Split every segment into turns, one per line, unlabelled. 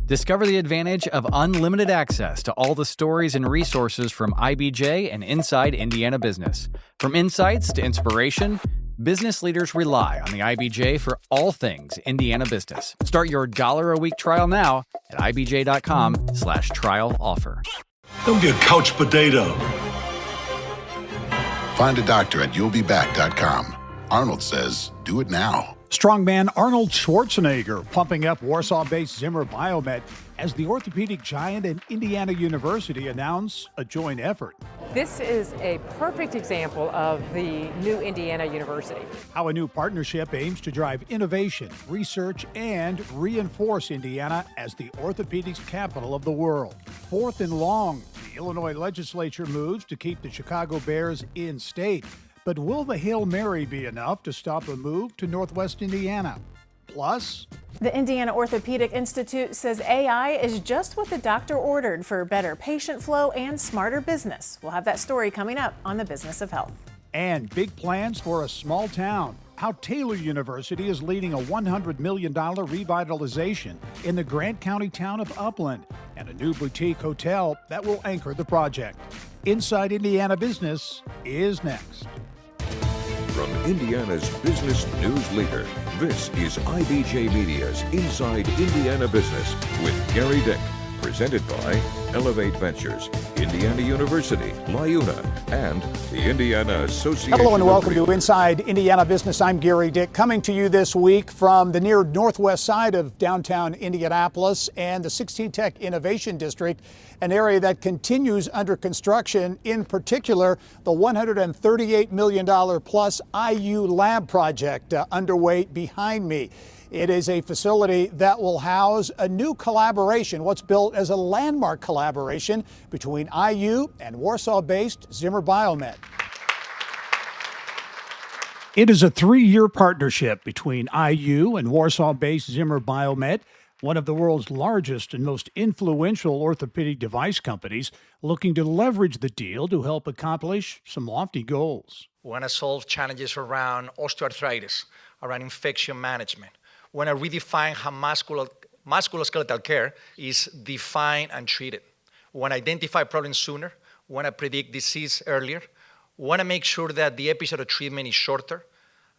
Discover the advantage of unlimited access to all the stories and resources from IBJ and Inside Indiana Business. From insights to inspiration, business leaders rely on the IBJ for all things Indiana business. Start your $1 a week trial now at ibj.com/trial offer.
Don't be a couch potato.
Find a doctor at you'llbeback.com. Arnold says, do it now.
Strongman Arnold Schwarzenegger pumping up Warsaw-based Zimmer Biomet as the orthopedic giant and Indiana University announce a joint effort.
This is a perfect example of the new Indiana University.
How a new partnership aims to drive innovation, research, and reinforce Indiana as the orthopedics capital of the world. Fourth and long, the Illinois legislature moves to keep the Chicago Bears in state. But will the Hail Mary be enough to stop a move to Northwest Indiana? Plus,
the Indiana Orthopedic Institute says AI is just what the doctor ordered for better patient flow and smarter business. We'll have that story coming up on the Business of Health.
And big plans for a small town. How Taylor University is leading a $100 million revitalization in the Grant County town of Upland, and a new boutique hotel that will anchor the project. Inside Indiana Business is next.
From Indiana's business news leader, this is IBJ Media's Inside Indiana Business with Gary Dick. Presented by Elevate Ventures, Indiana University, LIUNA, and the Indiana Association.
Hello and welcome to Inside Indiana Business. I'm Gary Dick, coming to you this week from the near northwest side of downtown Indianapolis and the 16 Tech Innovation District, an area that continues under construction, in particular the $138 million plus IU lab project underway behind me. It is a facility that will house a new collaboration, what's built as a landmark collaboration between IU and Warsaw-based Zimmer Biomet. It is a 3-year partnership between IU and Warsaw-based Zimmer Biomet, one of the world's largest and most influential orthopedic device companies, looking to leverage the deal to help accomplish some lofty goals.
We want to solve challenges around osteoarthritis, around infection management. We want to redefine how musculoskeletal care is defined and treated. We want to identify problems sooner. We want to predict disease earlier. We want to make sure that the episode of treatment is shorter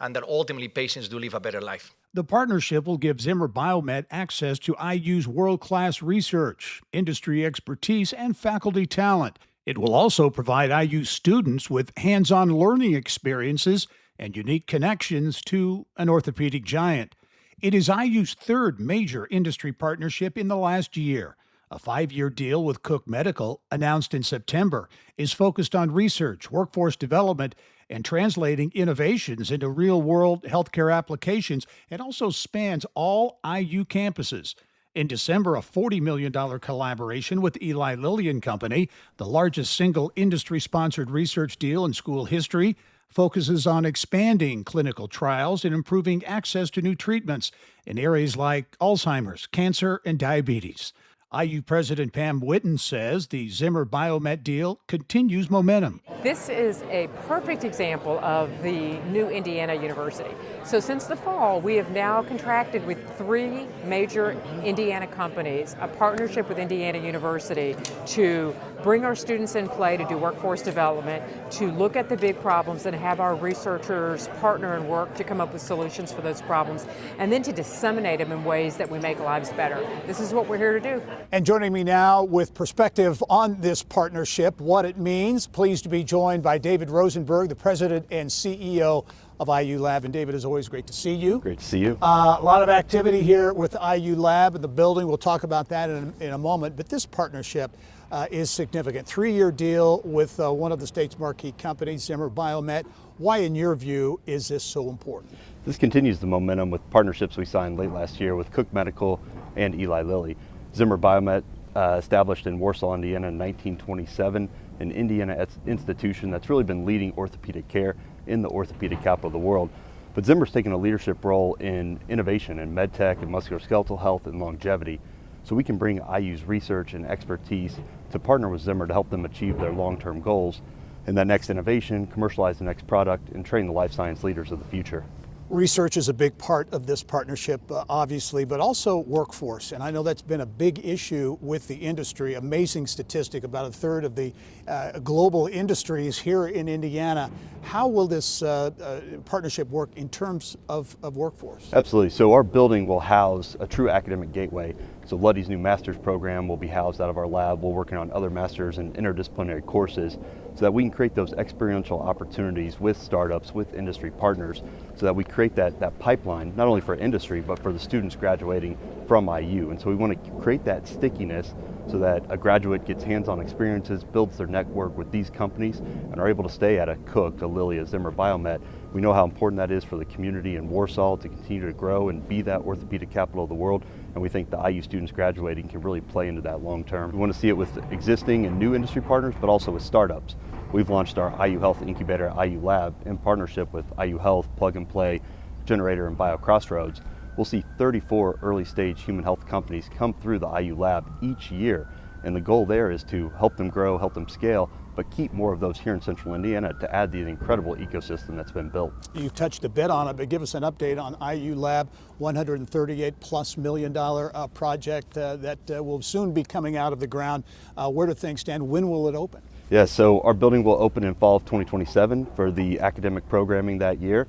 and that ultimately patients do live a better life.
The partnership will give Zimmer Biomet access to IU's world-class research, industry expertise, and faculty talent. It will also provide IU students with hands-on learning experiences and unique connections to an orthopedic giant. It is IU's third major industry partnership in the last year. A 5-year deal with Cook Medical, announced in September, is focused on research, workforce development, and translating innovations into real-world healthcare applications, and also spans all IU campuses. In December, a $40 million collaboration with Eli Lilly and Company, the largest single industry-sponsored research deal in school history, focuses on expanding clinical trials and improving access to new treatments in areas like Alzheimer's, cancer, and diabetes. IU President Pam Whitten says the Zimmer Biomet deal continues momentum.
This is a perfect example of the new Indiana University. So since the fall, we have now contracted with 3 major Indiana companies, a partnership with Indiana University to bring our students in play to do workforce development, to look at the big problems and have our researchers partner and work to come up with solutions for those problems, and then to disseminate them in ways that we make lives better. This is what we're here to do.
And joining me now with perspective on this partnership, what it means, pleased to be joined by David Rosenberg, the president and CEO of IU Lab. And David, as always, great to see you.
Great to see you.
A lot of activity here with IU Lab in the building. We'll talk about that in a moment. But this partnership is significant. 3-year deal with one of the state's marquee companies, Zimmer Biomet. Why, in your view, is this so important?
This continues the momentum with partnerships we signed late last year with Cook Medical and Eli Lilly. Zimmer Biomet, established in Warsaw, Indiana in 1927, an Indiana institution that's really been leading orthopedic care in the orthopedic capital of the world. But Zimmer's taken a leadership role in innovation in medtech and musculoskeletal health and longevity. So we can bring IU's research and expertise to partner with Zimmer to help them achieve their long-term goals. And that next innovation, commercialize the next product, and train the life science leaders of the future.
Research is a big part of this partnership, obviously, but also workforce. And I know that's been a big issue with the industry. Amazing statistic, about a third of the global industry is here in Indiana. How will this partnership work in terms of workforce?
Absolutely. So our building will house a true academic gateway. So Luddy's new master's program will be housed out of our lab. We're working on other master's and interdisciplinary courses so that we can create those experiential opportunities with startups, with industry partners, so that we create that pipeline, not only for industry, but for the students graduating from IU. And so we want to create that stickiness so that a graduate gets hands-on experiences, builds their network with these companies, and are able to stay at a Cook, a Lilly, a Zimmer, Biomet. We know how important that is for the community in Warsaw to continue to grow and be that orthopedic capital of the world. And we think the IU students graduating can really play into that long term. We want to see it with existing and new industry partners, but also with startups. We've launched our IU Health Incubator IU Lab in partnership with IU Health, Plug and Play, Generator, and BioCrossroads. We'll see 34 early stage human health companies come through the IU Lab each year. And the goal there is to help them grow, help them scale, but keep more of those here in Central Indiana to add the incredible ecosystem that's been built.
You touched a bit on it, but give us an update on IU Lab, $138+ million project that will soon be coming out of the ground. Where do things stand? When will it open?
Yeah, so our building will open in fall of 2027 for the academic programming that year.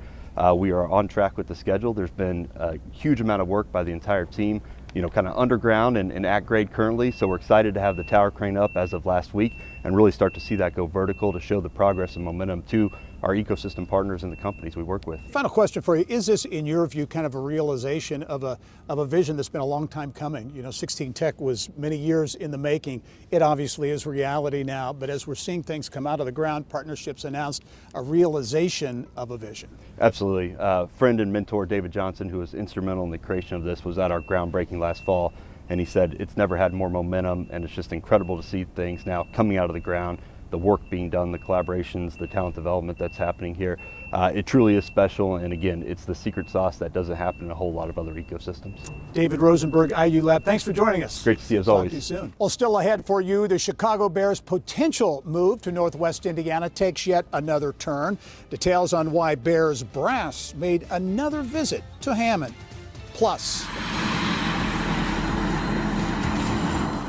We are on track with the schedule. There's been a huge amount of work by the entire team, kind of underground and at grade currently. So we're excited to have the tower crane up as of last week and really start to see that go vertical to show the progress and momentum to our ecosystem partners and the companies we work with.
Final question for you. Is this, in your view, kind of a realization of a vision that's been a long time coming? 16 Tech was many years in the making. It obviously is reality now, but as we're seeing things come out of the ground, partnerships announced, a realization of a vision.
Absolutely. Friend and mentor David Johnson, who was instrumental in the creation of this, was at our groundbreaking last fall, and he said it's never had more momentum, and it's just incredible to see things now coming out of the ground, the work being done, the collaborations, the talent development that's happening here. It truly is special, and again, it's the secret sauce that doesn't happen in a whole lot of other ecosystems.
David Rosenberg, IU Lab, thanks for joining us.
Great to see you as always.
Talk to you soon. Well, still ahead for you, the Chicago Bears' potential move to Northwest Indiana takes yet another turn. Details on why Bears brass made another visit to Hammond. Plus,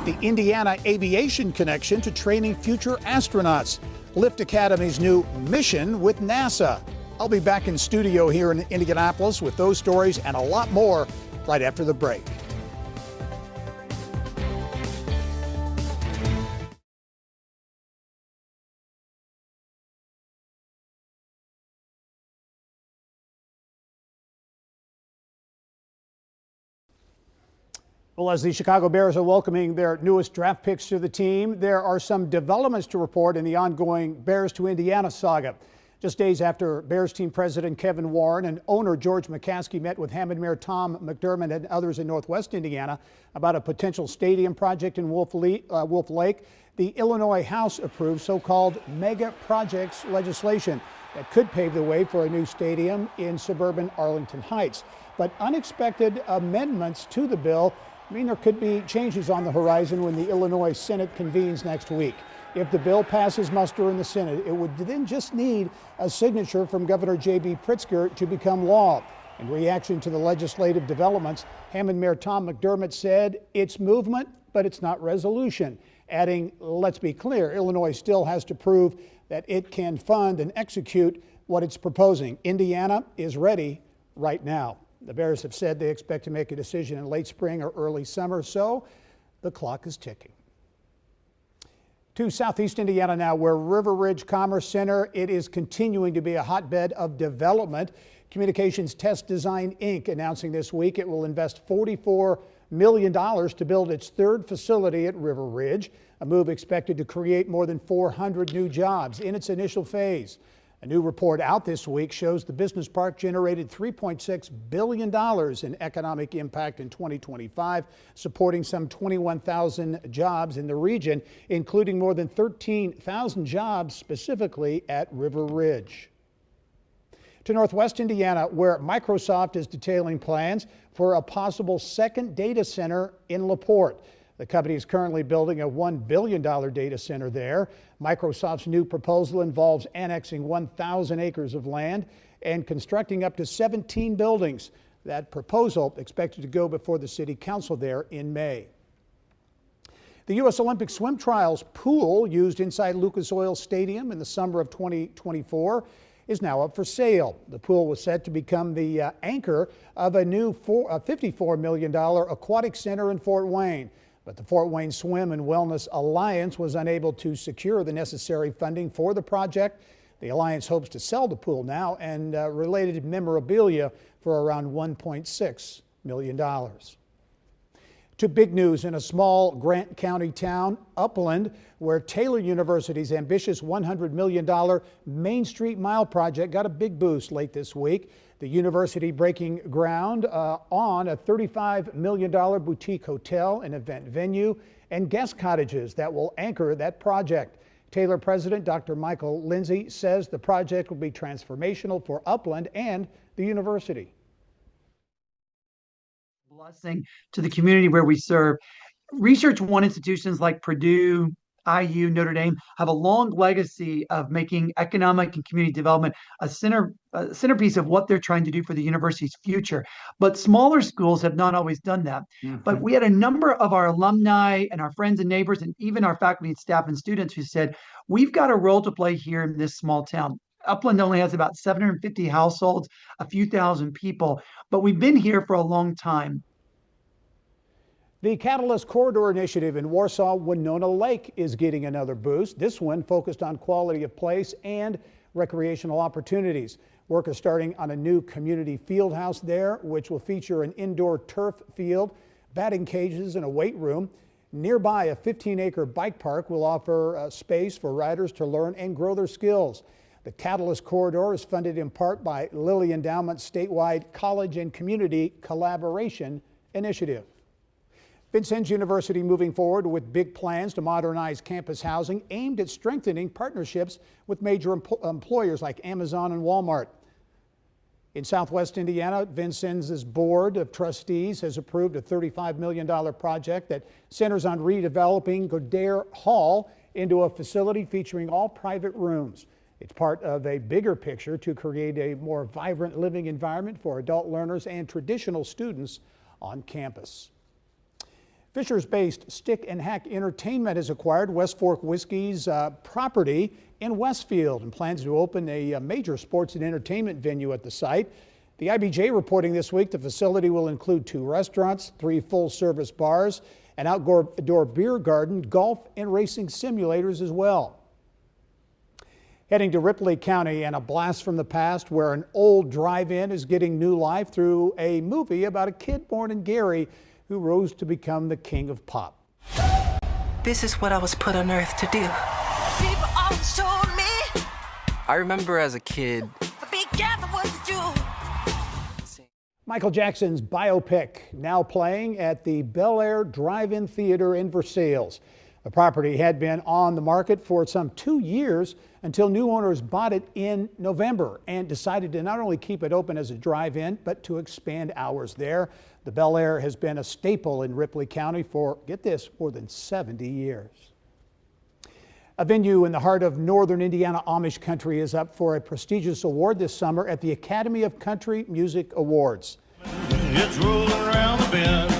the Indiana aviation connection to training future astronauts. Lift Academy's new mission with NASA. I'll be back in studio here in Indianapolis with those stories and a lot more right after the break. Well, as the Chicago Bears are welcoming their newest draft picks to the team, there are some developments to report in the ongoing Bears to Indiana saga. Just days after Bears team president Kevin Warren and owner George McCaskey met with Hammond Mayor Tom McDermott and others in Northwest Indiana about a potential stadium project in Wolf Lake, the Illinois House approved so-called mega projects legislation that could pave the way for a new stadium in suburban Arlington Heights. But unexpected amendments to the bill mean there could be changes on the horizon when the Illinois Senate convenes next week. If the bill passes muster in the Senate, it would then just need a signature from Governor J.B. Pritzker to become law. In reaction to the legislative developments, Hammond Mayor Tom McDermott said it's movement, but it's not resolution, adding, let's be clear, Illinois still has to prove that it can fund and execute what it's proposing. Indiana is ready right now. The Bears have said they expect to make a decision in late spring or early summer, so the clock is ticking. To Southeast Indiana now, where River Ridge Commerce Center, it is continuing to be a hotbed of development. Communications Test Design, Inc. announcing this week it will invest $44 million to build its third facility at River Ridge, a move expected to create more than 400 new jobs in its initial phase. A new report out this week shows the business park generated $3.6 billion in economic impact in 2025, supporting some 21,000 jobs in the region, including more than 13,000 jobs specifically at River Ridge. To Northwest Indiana, where Microsoft is detailing plans for a possible second data center in LaPorte. The company is currently building a $1 billion data center there. Microsoft's new proposal involves annexing 1,000 acres of land and constructing up to 17 buildings. That proposal expected to go before the city council there in May. The U.S. Olympic swim trials pool used inside Lucas Oil Stadium in the summer of 2024 is now up for sale. The pool was set to become the anchor of a new $54 million aquatic center in Fort Wayne. But the Fort Wayne Swim and Wellness Alliance was unable to secure the necessary funding for the project. The Alliance hopes to sell the pool now and related memorabilia for around $1.6 million. To big news in a small Grant County town, Upland, where Taylor University's ambitious $100 million Main Street Mile project got a big boost late this week. The university breaking ground on a $35 million boutique hotel and event venue and guest cottages that will anchor that project. Taylor President Dr. Michael Lindsay says the project will be transformational for Upland and the university.
Blessing to the community where we serve. Research one institutions like Purdue, IU, Notre Dame have a long legacy of making economic and community development a centerpiece of what they're trying to do for the university's future. But smaller schools have not always done that. But we had a number of our alumni and our friends and neighbors and even our faculty and staff and students who said, we've got a role to play here in this small town. Upland only has about 750 households, a few thousand people, but we've been here for a long time.
The Catalyst Corridor Initiative in Warsaw-Winona Lake is getting another boost. This one focused on quality of place and recreational opportunities. Work is starting on a new community field house there, which will feature an indoor turf field, batting cages, and a weight room. Nearby, a 15-acre bike park will offer space for riders to learn and grow their skills. The Catalyst Corridor is funded in part by Lilly Endowment's statewide College and Community Collaboration Initiative. Vincennes University moving forward with big plans to modernize campus housing aimed at strengthening partnerships with major employers like Amazon and Walmart. In Southwest Indiana, Vincennes' Board of Trustees has approved a $35 million project that centers on redeveloping Godare Hall into a facility featuring all private rooms. It's part of a bigger picture to create a more vibrant living environment for adult learners and traditional students on campus. Fishers-based Stick and Hack Entertainment has acquired West Fork Whiskey's property in Westfield and plans to open a major sports and entertainment venue at the site. The IBJ reporting this week the facility will include 2 restaurants, 3 full-service bars, an outdoor beer garden, golf and racing simulators as well. Heading to Ripley County and a blast from the past where an old drive-in is getting new life through a movie about a kid born in Gary who rose to become the king of pop.
This is what I was put on earth to do. People always told me. I remember as a kid. Be careful what you do.
Michael Jackson's biopic now playing at the Bel Air Drive-In Theater in Versailles. The property had been on the market for some 2 years until new owners bought it in November and decided to not only keep it open as a drive-in, but to expand hours there. The Bel Air has been a staple in Ripley County for, get this, more than 70 years. A venue in the heart of northern Indiana Amish country is up for a prestigious award this summer at the Academy of Country Music Awards.
It's rolling around the bend.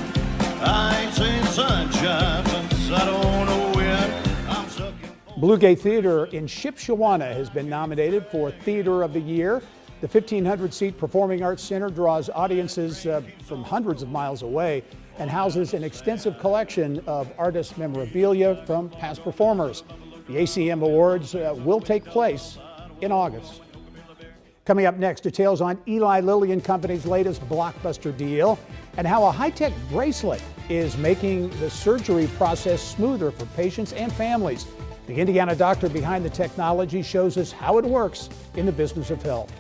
I ain't seen sunshine since I don't know when. I'm sucking.
Bluegate Theater in Shipshewana has been nominated for Theater of the Year. The 1,500-seat Performing Arts Center draws audiences from hundreds of miles away and houses an extensive collection of artist memorabilia from past performers. The ACM Awards will take place in August. Coming up next, details on Eli Lilly and Company's latest blockbuster deal and how a high-tech bracelet is making the surgery process smoother for patients and families. The Indiana doctor behind the technology shows us how it works in the business of health.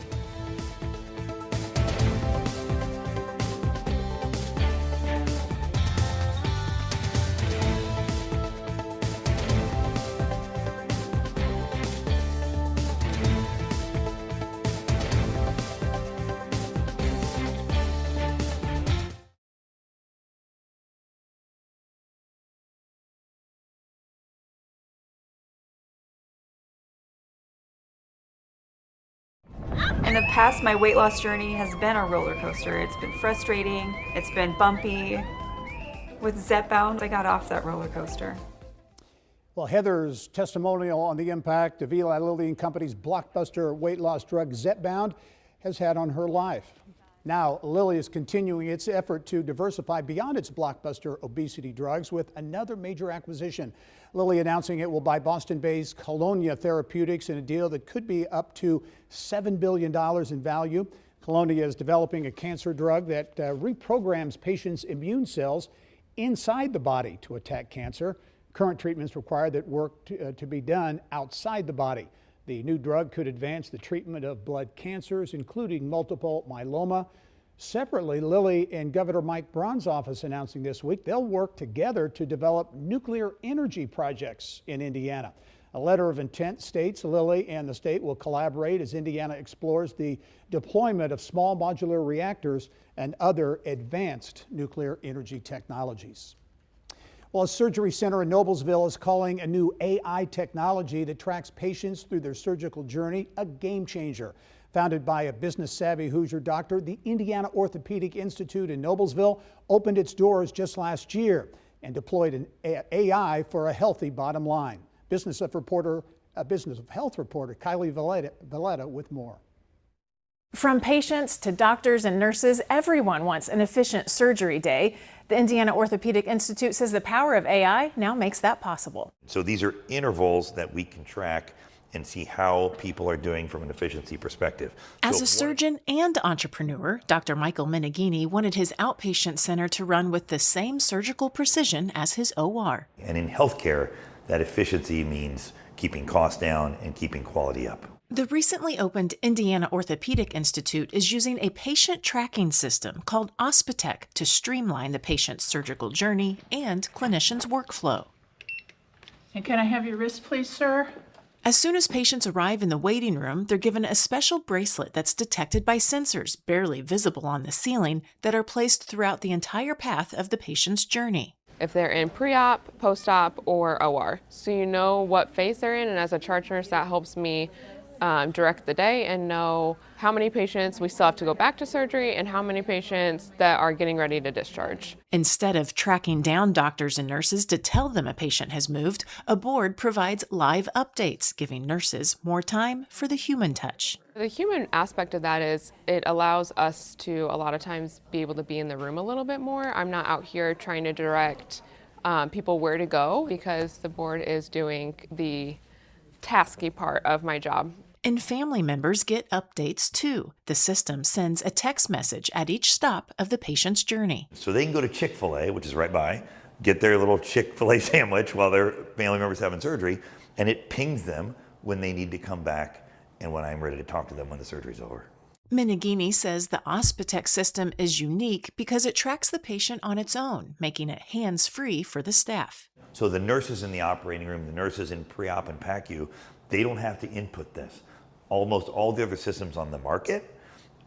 In the past, my weight loss journey has been a roller coaster. It's been frustrating, it's been bumpy. With Zepbound, I got off that roller coaster.
Well, Heather's testimonial on the impact of Eli Lilly and Company's blockbuster weight loss drug Zepbound has had on her life. Now, Lilly is continuing its effort to diversify beyond its blockbuster obesity drugs with another major acquisition. Lilly announcing it will buy Boston-based Colonia Therapeutics in a deal that could be up to $7 billion in value. Colonia is developing a cancer drug that reprograms patients' immune cells inside the body to attack cancer. Current treatments require that work to be done outside the body. The new drug could advance the treatment of blood cancers, including multiple myeloma. Separately, Lilly and Governor Mike Braun's office announcing this week they'll work together to develop nuclear energy projects in Indiana. A letter of intent states Lilly and the state will collaborate as Indiana explores the deployment of small modular reactors and other advanced nuclear energy technologies. Well, a surgery center in Noblesville is calling a new AI technology that tracks patients through their surgical journey a game changer. Founded by a business-savvy Hoosier doctor, the Indiana Orthopedic Institute in Noblesville opened its doors just last year and deployed an AI for a healthy bottom line. Business of Health reporter Kylie Valletta with more.
From patients to doctors and nurses, everyone wants an efficient surgery day. The Indiana Orthopedic Institute says the power of AI now makes that possible.
So these are intervals that we can track and see how people are doing from an efficiency perspective.
As a surgeon and entrepreneur, Dr. Michael Meneghini wanted his outpatient center to run with the same surgical precision as his OR.
And in healthcare, that efficiency means keeping costs down and keeping quality up.
The recently opened Indiana Orthopedic Institute is using a patient tracking system called Ospitec to streamline the patient's surgical journey and clinicians' workflow.
And can I have your wrist, please, sir?
As soon as patients arrive in the waiting room, they're given a special bracelet that's detected by sensors barely visible on the ceiling that are placed throughout the entire path of the patient's journey.
If they're in pre-op, post-op, or OR. So you know what phase they're in, and as a charge nurse, that helps me direct the day and know how many patients we still have to go back to surgery and how many patients that are getting ready to discharge.
Instead of tracking down doctors and nurses to tell them a patient has moved, a board provides live updates, giving nurses more time for the human touch.
The human aspect of that is it allows us to a lot of times be able to be in the room a little bit more. I'm not out here trying to direct people where to go because the board is doing the tasky part of my job.
And family members get updates too. The system sends a text message at each stop of the patient's journey.
So they can go to Chick-fil-A, which is right by, get their little Chick-fil-A sandwich while their family member's having surgery, and it pings them when they need to come back and when I'm ready to talk to them when the surgery's over.
Meneghini says the Ospitec system is unique because it tracks the patient on its own, making it hands-free for the staff.
So the nurses in the operating room, the nurses in pre-op and PACU, they don't have to input this. Almost all the other systems on the market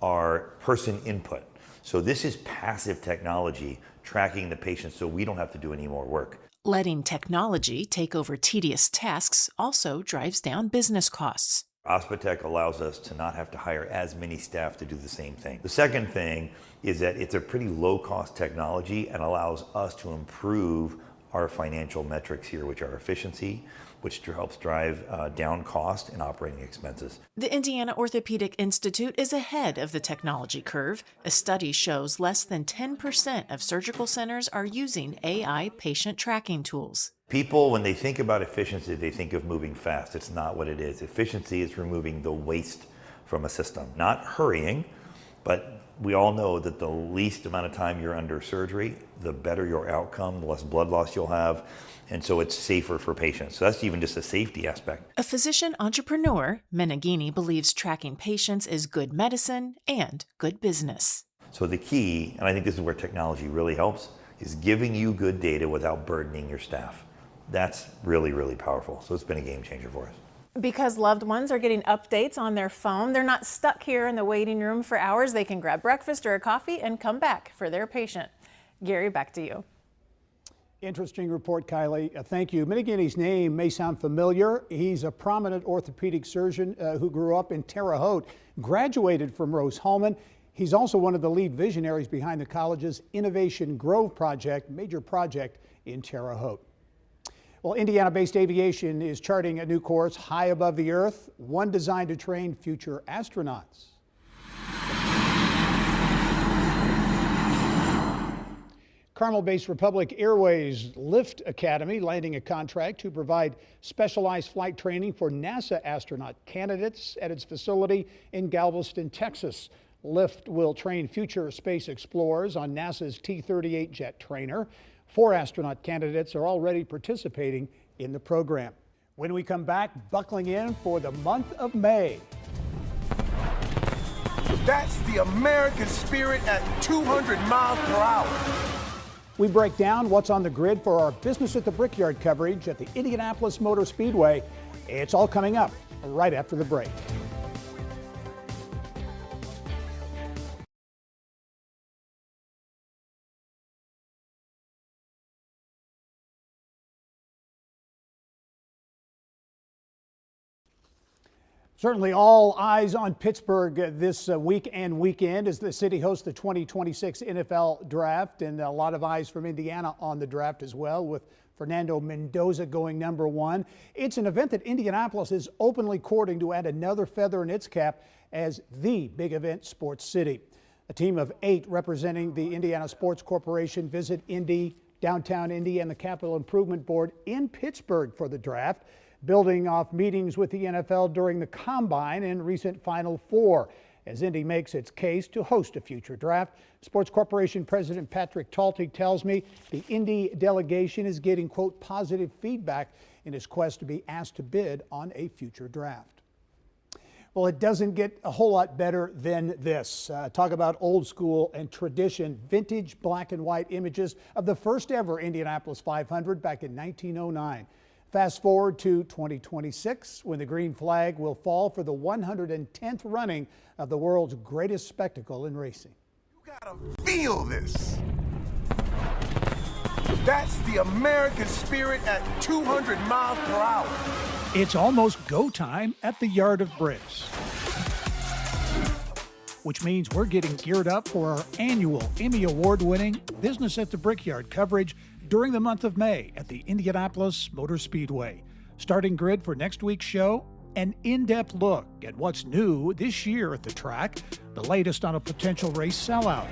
are person input. So this is passive technology tracking the patient so we don't have to do any more work.
Letting technology take over tedious tasks also drives down business costs.
Ospitec allows us to not have to hire as many staff to do the same thing. The second thing is that it's a pretty low-cost technology and allows us to improve our financial metrics here, which are efficiency, which helps drive down cost and operating expenses.
The Indiana Orthopedic Institute is ahead of the technology curve. A study shows less than 10% of surgical centers are using AI patient tracking tools.
People, when they think about efficiency, they think of moving fast. It's not what it is. Efficiency is removing the waste from a system, not hurrying, but we all know that the least amount of time you're under surgery, the better your outcome, the less blood loss you'll have, and so it's safer for patients. So that's even just a safety aspect.
A physician entrepreneur, Meneghini believes tracking patients is good medicine and good business.
So the key, and I think this is where technology really helps, is giving you good data without burdening your staff. That's really, really powerful. So it's been a game changer for us.
Because loved ones are getting updates on their phone, they're not stuck here in the waiting room for hours. They can grab breakfast or a coffee and come back for their patient. Gary, back to you.
Interesting report, Kylie. Thank you. Minigani's name may sound familiar. He's a prominent orthopedic surgeon who grew up in Terre Haute, graduated from Rose-Hulman. He's also one of the lead visionaries behind the college's Innovation Grove project, major project in Terre Haute. Well, Indiana-based aviation is charting a new course high above the earth, one designed to train future astronauts. Carmel-based Republic Airways Lift Academy landing a contract to provide specialized flight training for NASA astronaut candidates at its facility in Galveston, Texas. Lift will train future space explorers on NASA's T-38 jet trainer. 4 astronaut candidates are already participating in the program. When we come back, buckling in for the month of May.
That's the American spirit at 200 miles per hour.
We break down what's on the grid for our Business at the Brickyard coverage at the Indianapolis Motor Speedway. It's all coming up right after the break. Certainly all eyes on Pittsburgh this week and weekend as the city hosts the 2026 NFL Draft, and a lot of eyes from Indiana on the draft as well, with Fernando Mendoza going number 1. It's an event that Indianapolis is openly courting to add another feather in its cap as the big event sports city. A team of 8 representing the Indiana Sports Corporation visit Indy, downtown Indy, and the Capital Improvement Board in Pittsburgh for the draft, building off meetings with the NFL during the Combine and recent Final Four, as Indy makes its case to host a future draft. Sports Corporation President Patrick Talty tells me the Indy delegation is getting, quote, positive feedback in its quest to be asked to bid on a future draft. Well, it doesn't get a whole lot better than this. Talk about old school and tradition, vintage black and white images of the first ever Indianapolis 500 back in 1909. Fast forward to 2026, when the green flag will fall for the 110th running of the world's greatest spectacle in racing.
You gotta feel this. That's the American spirit at 200 miles per hour.
It's almost go time at the Yard of Bricks, which means we're getting geared up for our annual Emmy Award-winning Business at the Brickyard coverage during the month of May at the Indianapolis Motor Speedway. Starting grid for next week's show, an in-depth look at what's new this year at the track, the latest on a potential race sellout.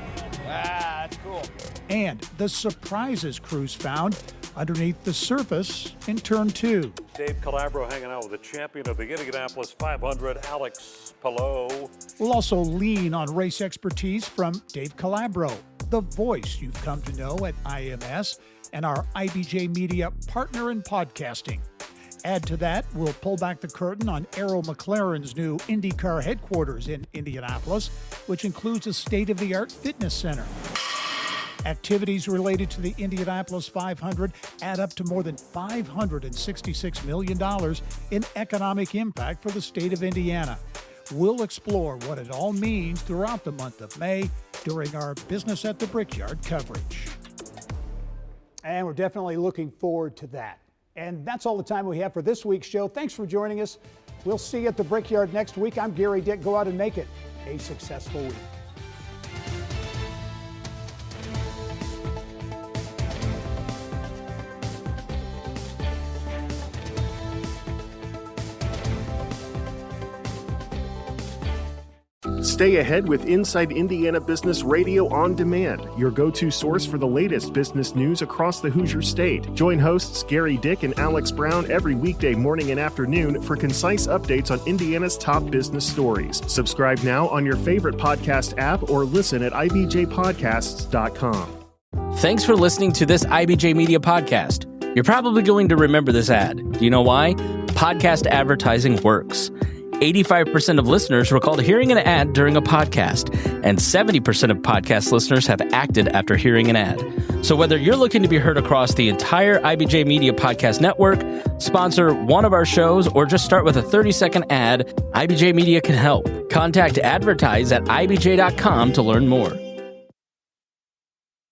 That's cool.
And the surprises crews found underneath the surface in Turn 2.
Dave Calabro hanging out with the champion of the Indianapolis 500, Alex Palou.
We'll also lean on race expertise from Dave Calabro, the voice you've come to know at IMS, and our IBJ Media partner in podcasting. Add to that, we'll pull back the curtain on Arrow McLaren's new IndyCar headquarters in Indianapolis, which includes a state-of-the-art fitness center. Activities related to the Indianapolis 500 add up to more than $566 million in economic impact for the state of Indiana. We'll explore what it all means throughout the month of May during our Business at the Brickyard coverage. And we're definitely looking forward to that. And that's all the time we have for this week's show. Thanks for joining us. We'll see you at the Brickyard next week. I'm Gary Dick. Go out and make it a successful week.
Stay ahead with Inside Indiana Business Radio on Demand, your go-to source for the latest business news across the Hoosier State. Join hosts Gary Dick and Alex Brown every weekday morning and afternoon for concise updates on Indiana's top business stories. Subscribe now on your favorite podcast app or listen at ibjpodcasts.com.
Thanks for listening to this IBJ Media podcast. You're probably going to remember this ad. Do you know why? Podcast advertising works. 85% of listeners recalled hearing an ad during a podcast, and 70% of podcast listeners have acted after hearing an ad. So whether you're looking to be heard across the entire IBJ Media Podcast Network, sponsor one of our shows, or just start with a 30-second ad, IBJ Media can help. Contact advertise at ibj.com to learn more.